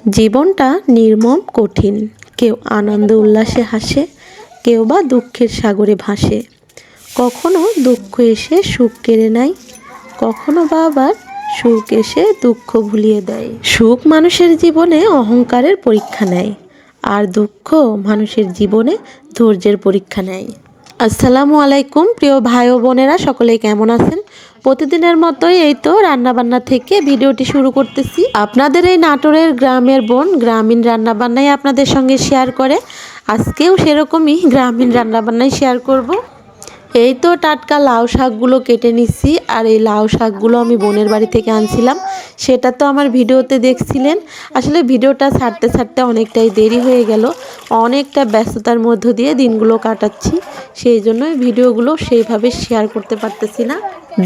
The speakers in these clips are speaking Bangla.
জীবনটা নির্মম কঠিন। কেউ আনন্দ উল্লাসে হাসে, কেউ বা দুঃখের সাগরে ভাসে। কখনো দুঃখ এসে সুখ কেড়ে নেয়, কখনো বা আবার সুখ এসে দুঃখ ভুলিয়ে দেয়। সুখ মানুষের জীবনে অহংকারের পরীক্ষা নেয়, আর দুঃখ মানুষের জীবনে ধৈর্যের পরীক্ষা নেয়। আসসালামু আলাইকুম প্রিয় ভাই ও বোনেরা, সকলে কেমন আছেন? প্রতিদিনের মতোই এই তো রান্নাবান্না থেকে ভিডিওটি শুরু করতেছি। আপনাদের এই নাটোরের গ্রামের বোন গ্রামীণ রান্নাবান্নাই আপনাদের সঙ্গে শেয়ার করে। আজকেও সেরকমই গ্রামীণ রান্নাবান্নাই শেয়ার করব। এই তো টাটকা লাউ শাকগুলো কেটে নিচ্ছি, আর এই লাউ শাকগুলো আমি বোনের বাড়ি থেকে আনছিলাম। সেটা তো আমার ভিডিওতে দেখছিলেন। আসলে ভিডিওটা ছাড়তে ছাড়তে অনেকটাই দেরি হয়ে গেল, অনেকটা ব্যস্ততার মধ্য দিয়ে দিনগুলো কাটাচ্ছি, সেই জন্যই ভিডিওগুলো সেইভাবে শেয়ার করতে পারতেছি না।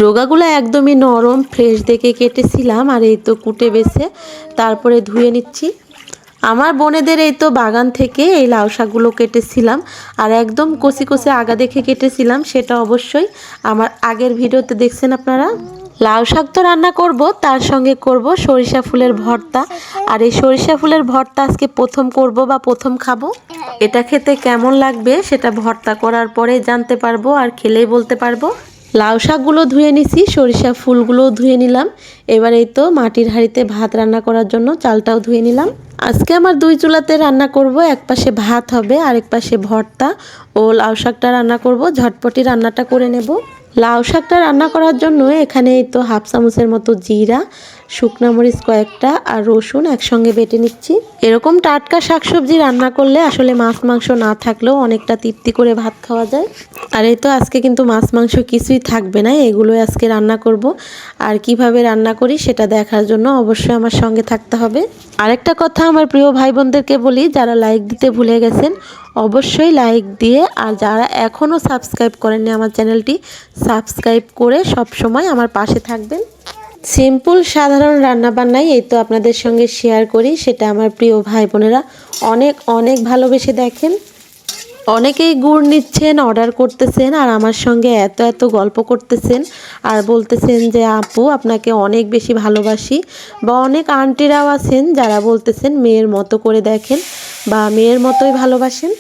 ডোগাগুলো একদমই নরম ফ্রেশ দেখে কেটেছিলাম, আর এই তো কুটে বেছে তারপরে ধুয়ে নিচ্ছি। আমার বোনেদের এই তো বাগান থেকে এই লাউ শাকগুলো কেটেছিলাম, আর একদম কচি কচি আগা দেখে কেটেছিলাম। সেটা অবশ্যই আমার আগের ভিডিওতে দেখছেন আপনারা। লাউ শাক তো রান্না করব, তার সঙ্গে করব সরিষা ফুলের ভর্তা। আর এই সরিষা ফুলের ভর্তা আজকে প্রথম করব বা প্রথম খাবো। এটা খেতে কেমন লাগবে সেটা ভর্তা করার পরে জানতে পারবো, আর খেলেই বলতে পারবো। লাউ শাকগুলো ধুয়ে নিছি, সরিষা ফুলগুলোও ধুয়ে নিলাম। এবার এই তো মাটির হাঁড়িতে ভাত রান্না করার জন্য চালটাও ধুয়ে নিলাম। আজকে আমার দুই চুলাতে রান্না করব, এক পাশে ভাত হবে আর এক পাশে ভর্তা ও লাউ শাকটা রান্না করব। ঝটপটি রান্নাটা করে নেব। লাউ শাকটা রান্না করার জন্য এখানে এই তো হাফ চামচের মতো জিরা, শুকনো মরিচ কয়েকটা আর রসুন একসঙ্গে বেটে নিচ্ছি। এরকম টাটকা শাকসবজি রান্না করলে আসলে মাছ মাংস না থাকলেও অনেকটা তৃপ্তি করে ভাত খাওয়া যায়। আর এই তো আজকে কিন্তু মাছ মাংস কিছুই থাকবে না, এগুলোই আজকে রান্না করব। আর কিভাবে রান্না করি সেটা দেখার জন্য অবশ্যই আমার সঙ্গে থাকতে হবে। আরেকটা কথা আমার প্রিয় ভাই বোনদেরকে বলি, যারা লাইক দিতে ভুলে গেছেন অবশ্যই লাইক দিয়ে, আর যারা এখনও সাবস্ক্রাইব করেননি আমার চ্যানেলটি সাবস্ক্রাইব করে সব সময় আমার পাশে থাকবেন। সিম্পল সাধারণ রান্নাবান্নাই এই তো আপনাদের সঙ্গে শেয়ার করি, সেটা আমার প্রিয় ভাই বোনেরা অনেক অনেক ভালোবেসে দেখেন। অনেকেই গুড় নিচ্ছেন, অর্ডার করতেছেন, আর আমার সঙ্গে এত এত গল্প করতেছেন আর বলতেছেন যে আপু আপনাকে অনেক বেশি ভালোবাসি। বা অনেক আন্টিরাও আছেন যারা বলতেছেন মেয়ের মতো করে দেখেন বা মেয়ের মতোই ভালোবাসেন।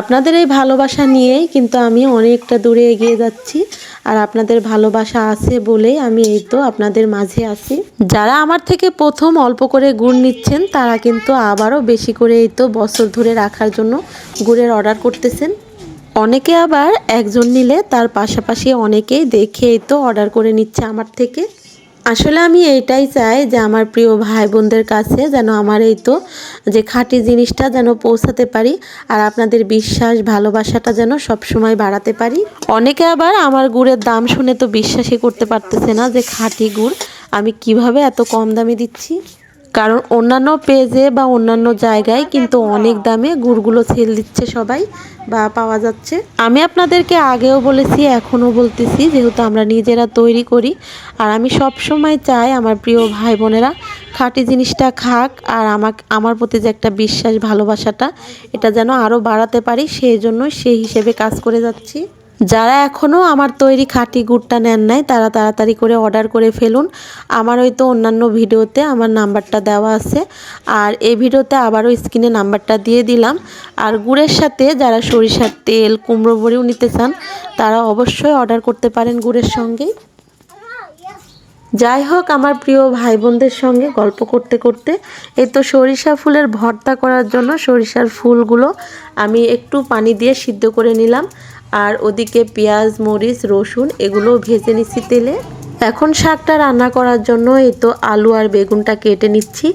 আপনাদের এই ভালোবাসা নিয়েই কিন্তু আমি অনেকটা দূরে এগিয়ে যাচ্ছি, আর আপনাদের ভালোবাসা আছে বলেই আমি এই তো আপনাদের মাঝে আছি। যারা আমার থেকে প্রথম অল্প করে গুড় নিচ্ছেন তারা কিন্তু আবারও বেশি করে এই তো বছর ধরে রাখার জন্য গুড়ের অর্ডার করতেছেন। অনেকে আবার একজন নিলে তার পাশাপাশি অনেকেই দেখে এই তো অর্ডার করে নিচ্ছে আমার থেকে। আসলে আমি এইটাই চাই যে আমার প্রিয় ভাই বোনদের কাছে যেন আমার এই তো যে খাঁটি জিনিসটা যেন পৌঁছাতে পারি, আর আপনাদের বিশ্বাস ভালোবাসাটা যেন সব সময় বাড়াতে পারি। অনেকে আবার আমার গুড়ের দাম শুনে তো বিশ্বাসই করতে পারতেছে না যে খাঁটি গুড় আমি কিভাবে এত কম দামে দিচ্ছি। কারণ অন্যান্য পেজে বা অন্যান্য জায়গায় কিন্তু অনেক দামে গুড়গুলো সেল দিচ্ছে সবাই বা পাওয়া যাচ্ছে। আমি আপনাদেরকে আগেও বলেছি, এখনও বলতেছি, যেহেতু আমরা নিজেরা তৈরি করি, আর আমি সব সময় চাই আমার প্রিয় ভাই বোনেরা খাঁটি জিনিসটা খাক, আর আমার প্রতি যে একটা বিশ্বাস ভালোবাসাটা এটা যেন আরও বাড়াতে পারি, সেই জন্যই সেই হিসেবে কাজ করে যাচ্ছি। যারা এখনও আমার তৈরি খাঁটি গুড়টা নেন নাই তারা তাড়াতাড়ি করে অর্ডার করে ফেলুন। আমার হয়তো অন্যান্য ভিডিওতে আমার নাম্বারটা দেওয়া আছে, আর এই ভিডিওতে আবারও স্ক্রিনে নাম্বারটা দিয়ে দিলাম। আর গুড়ের সাথে যারা সরিষার তেল কুমড়ো বড়িও নিতে চান তারা অবশ্যই অর্ডার করতে পারেন গুড়ের সঙ্গেই। যাই হোক, আমার প্রিয় ভাই বোনদের সঙ্গে গল্প করতে করতে এই তো সরিষা ফুলের ভর্তা করার জন্য সরিষার ফুলগুলো আমি একটু পানি দিয়ে সিদ্ধ করে নিলাম, আর ওদিকে পেঁয়াজ মরিচ রসুন এগুলো ভেজে নিচ্ছি তেলে। এখন শাকটা রান্না করার জন্য এই তো আলু আর বেগুনটা কেটে নিচ্ছি,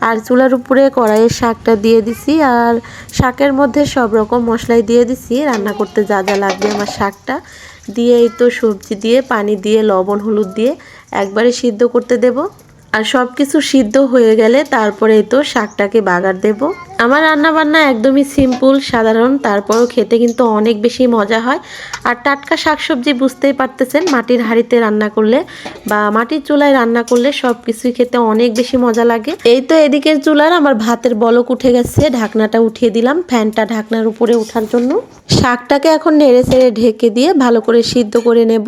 আর চুলার উপরে কড়াইয়ে শাকটা দিয়ে দিছি, আর শাকের মধ্যে সব রকম মশলাই দিয়ে দিছি রান্না করতে যা যা লাগবে আমার শাকটা দিয়ে এই তো সবজি দিয়ে পানি দিয়ে লবণ হলুদ দিয়ে একবারে সিদ্ধ করতে দেব। আর সব কিছু সিদ্ধ হয়ে গেলে তারপরে এই তো শাকটাকে বাগার দেব। আমার রান্নাবান্না একদমই সিম্পল সাধারণ, তারপরেও খেতে কিন্তু অনেক বেশি মজা হয়। আর টাটকা শাকসবজি বুঝতেই পারতেছেন, মাটির হাঁড়িতে রান্না করলে বা মাটির চুলায় রান্না করলে সব কিছুই খেতে অনেক বেশি মজা লাগে। এই তো এদিকের চুলার আমার ভাতের বলক উঠে গেছে, ঢাকনাটা উঠিয়ে দিলাম ফ্যানটা ঢাকনার উপরে ওঠার জন্য। শাকটাকে এখন নেড়ে চেড়ে ঢেকে দিয়ে ভালো করে সিদ্ধ করে নেব।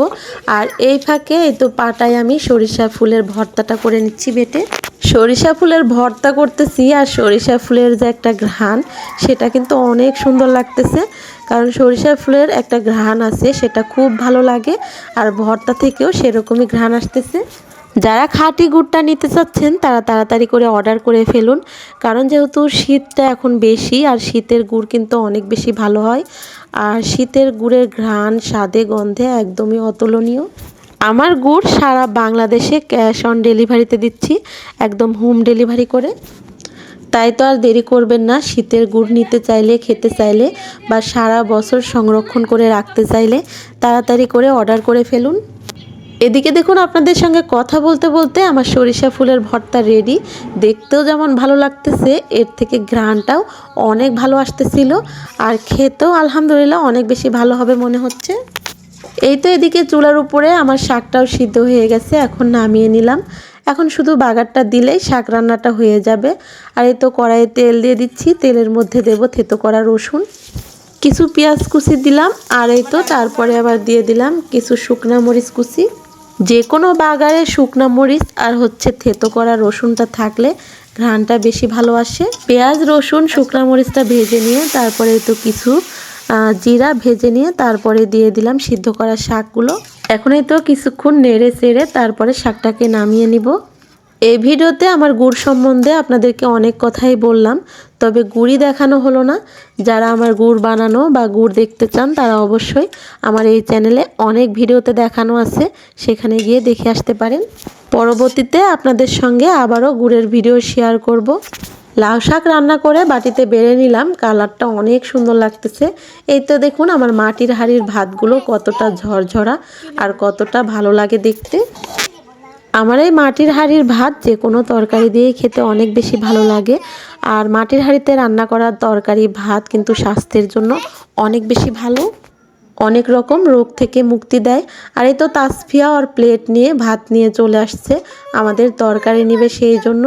আর এই ফাঁকে এই তো পাটায় আমি সরিষা ফুলের ভর্তাটা করে নিচ্ছি বেটে। সরিষা ফুলের ভর্তা করতেছি, আর সরিষা ফুলের যে একটা ঘ্রাণ সেটা কিন্তু অনেক সুন্দর লাগতেছে, কারণ সরিষা ফুলের একটা ঘ্রাণ আছে সেটা খুব ভালো লাগে, আর ভর্তা থেকেও সেরকমই ঘ্রাণ আসতেছে। যারা খাঁটি গুড়টা নিতে চাচ্ছেন তারা তাড়াতাড়ি করে অর্ডার করে ফেলুন, কারণ যেহেতু শীতটা এখন বেশি, আর শীতের গুড় কিন্তু অনেক বেশি ভালো হয়। আর শীতের গুড়ের ঘ্রাণ স্বাদে গন্ধে একদমই অতুলনীয়। আমার গুড় সারা বাংলাদেশে ক্যাশ অন ডেলিভারিতে দিচ্ছি, একদম হোম ডেলিভারি করে। তাই তো আর দেরি করবেন না, শীতের গুড় নিতে চাইলে, খেতে চাইলে বা সারা বছর সংরক্ষণ করে রাখতে চাইলে তাড়াতাড়ি করে অর্ডার করে ফেলুন। এদিকে দেখুন, আপনাদের সঙ্গে কথা বলতে বলতে আমার সরিষা ফুলের ভর্তা রেডি। দেখতেও যেমন ভালো লাগতেছে, এর থেকে ঘ্রাণটাও অনেক ভালো আসতেছিল, আর খেতেও আলহামদুলিল্লাহ অনেক বেশি ভালো হবে মনে হচ্ছে। এই তো এদিকে চুলার উপরে আমার শাকটাও সিদ্ধ হয়ে গেছে, এখন নামিয়ে নিলাম। এখন শুধু বাগারটা দিলেই শাক রান্নাটা হয়ে যাবে। আর এই তো কড়াইয়ে তেল দিয়ে দিচ্ছি, তেলের মধ্যে দেব থেতো করা রসুন, কিছু পেঁয়াজ কুচি দিলাম, আর এই তো তারপরে আবার দিয়ে দিলাম কিছু শুকনা মরিচ কুচি। যে কোনো বাগারে শুকনা মরিচ আর থেতো করা রসুনটা থাকলে ঘ্রাণটা বেশি ভালো আসে। পেঁয়াজ রসুন শুকনা মরিচটা ভেজে নিয়ে তারপরে তো কিছু জিরা ভেজে নিয়ে তারপরে দিয়ে দিলাম সিদ্ধ করা শাকগুলো। এখনই তো কিছুক্ষণ নেড়ে চেড়ে তারপরে শাকটাকে নামিয়ে নিব। এই ভিডিওতে আমার গুড় সম্বন্ধে আপনাদেরকে অনেক কথাই বললাম, তবে গুড়ই দেখানো হলো না। যারা আমার গুড় বানানো বা গুড় দেখতে চান তারা অবশ্যই আমার এই চ্যানেলে অনেক ভিডিওতে দেখানো আছে, সেখানে গিয়ে দেখে আসতে পারেন। পরবর্তীতে আপনাদের সঙ্গে আবারও গুড়ের ভিডিও শেয়ার করব। লাউ শাক রান্না করে বাটিতে বেড়ে নিলাম, কালারটা অনেক সুন্দর লাগতেছে। এই তো দেখুন আমার মাটির হাঁড়ির ভাতগুলো কতটা ঝরঝরা আর কতটা ভালো লাগে দেখতে। আমার এই মাটির হাঁড়ির ভাত যে কোনো তরকারি দিয়ে খেতে অনেক বেশি ভালো লাগে, আর মাটির হাঁড়িতে রান্না করা তরকারি ভাত কিন্তু স্বাস্থ্যের জন্য অনেক বেশি ভালো, অনেক রকম রোগ থেকে মুক্তি দেয়। আর এই তো তাসফিয়া আর প্লেট নিয়ে ভাত নিয়ে চলে আসছে, আমাদের তরকারি নেবে সেই জন্য।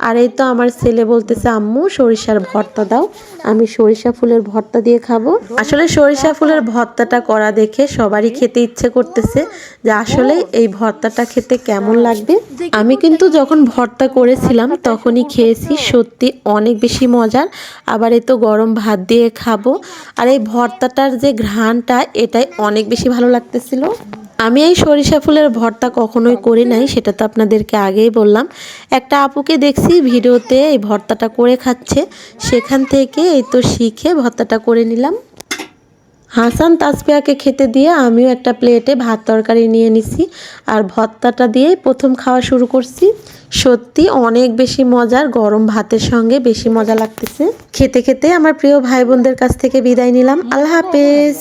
আর এই তো আমার ছেলে বলতেছে আম্মু সরিষার ভর্তা দাও, আমি সরিষা ফুলের ভর্তা দিয়ে খাবো। আসলে সরিষা ফুলের ভর্তাটা করা দেখে সবারই খেতে ইচ্ছে করতেছে যে আসলে এই ভর্তাটা খেতে কেমন লাগবে। আমি কিন্তু যখন ভর্তা করেছিলাম তখনই খেয়েছি, সত্যি অনেক বেশি মজার। আবার এই তো গরম ভাত দিয়ে খাবো, আর এই ভর্তাটার যে ঘ্রাণটা এটাই অনেক বেশি ভালো লাগতেছিল। আমি এই সরিষা ফুলের ভর্তা কখনোই করি নাই, সেটা তো আপনাদেরকে আগেই বললাম। একটা আপুকে দেখছি ভিডিওতে এই ভর্তাটা করে খাচ্ছে, সেখান থেকে এই তো শিখে ভর্তাটা করে নিলাম। হাসান তাসফিয়াকে খেতে দিয়ে আমিও একটা প্লেটে ভাত তরকারি নিয়ে নিছি, আর ভর্তাটা দিয়েই প্রথম খাওয়া শুরু করছি। সত্যি অনেক বেশি মজার, গরম ভাতের সঙ্গে বেশি মজা লাগতেছে। খেতে খেতে আমার প্রিয় ভাই বোনদের কাছ থেকে বিদায় নিলাম। আল্লাহ হাফেজ।